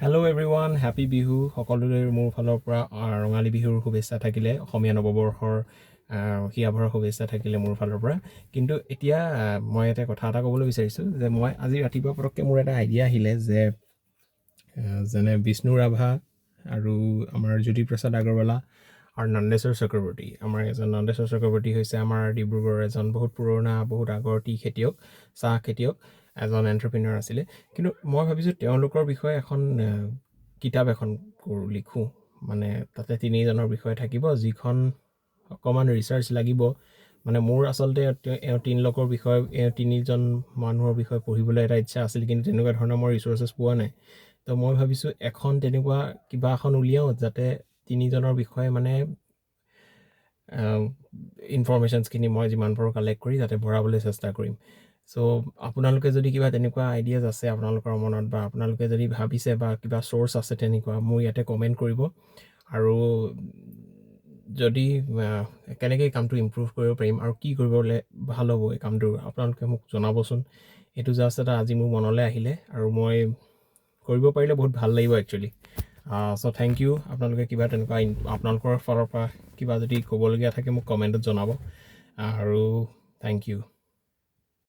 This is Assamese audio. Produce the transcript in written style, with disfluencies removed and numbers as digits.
Hello everyone, happy bihu. সকলোৰে মোৰ ফালৰ পৰা ৰঙালী বিহুৰ শুভেচ্ছা থাকিলে, অসমীয়া নৱবৰ্ষৰ হিয়াভৰা শুভেচ্ছা থাকিলে মোৰ ফালৰ পৰা। কিন্তু এতিয়া মই এটা কথা এটা ক'বলৈ বিচাৰিছোঁ যে মই আজি ৰাতিপুৱা পটককৈ মোৰ এটা আইডিয়া আহিলে যে যেনে বিষ্ণু ৰাভা আৰু আমাৰ জ্যোতিপ্ৰসাদ আগৰৱালা আৰু নন্দেশ্বৰ চক্ৰৱৰ্তী। আমাৰ এজন নন্দেশ্বৰ চক্ৰৱৰ্তী হৈছে আমাৰ ডিব্ৰুগড়ৰ এজন বহুত পুৰণা বহুত আগৰ টি খেতিয়ক, চাহ খেতিয়ক, এজন এণ্টাৰপ্ৰিনাৰ আছিলে। কিন্তু মই ভাবিছোঁ তেওঁলোকৰ বিষয়ে এখন কিতাপ এখন লিখোঁ, মানে তাতে তিনিজনৰ বিষয়ে থাকিব, যিখন অকণমান ৰিচাৰ্চ লাগিব। মানে মোৰ আচলতে তিনিলোকৰ বিষয়ে তিনিজন মানুহৰ বিষয়ে পঢ়িবলৈ এটা ইচ্ছা আছিল, কিন্তু তেনেকুৱা ধৰণৰ মই ৰিচোৰ্চেছ পোৱা নাই। তো মই ভাবিছোঁ এখন তেনেকুৱা কিবা এখন উলিয়াওঁ যাতে তিনিজনৰ বিষয়ে মানে ইনফৰমেশ্যনছখিনি মই যিমান পাৰোঁ কালেক্ট কৰি যাতে ভৰাবলৈ চেষ্টা কৰিম। চ' আপোনালোকে যদি কিবা তেনেকুৱা আইডিয়াজ আছে আপোনালোকৰ মনত, বা আপোনালোকে যদি ভাবিছে বা কিবা চ'ৰ্চ আছে তেনেকুৱা, মোৰ ইয়াতে কমেণ্ট কৰিব। আৰু যদি কেনেকৈ কামটো ইম্প্ৰুভ কৰিব পাৰিম আৰু কি কৰিবলৈ ভাল হ'ব এই কামটো, আপোনালোকে মোক জনাবচোন। এইটো জাষ্ট এটা আজি মোৰ মনলৈ আহিলে আৰু মই কৰিব পাৰিলে বহুত ভাল লাগিব একচুৱেলি। চ' থেংক ইউ। আপোনালোকে কিবা তেনেকুৱা আপোনালোকৰ ফালৰ পৰা কিবা যদি ক'বলগীয়া থাকে মোক কমেণ্টত জনাব, আৰু থেংক ইউ।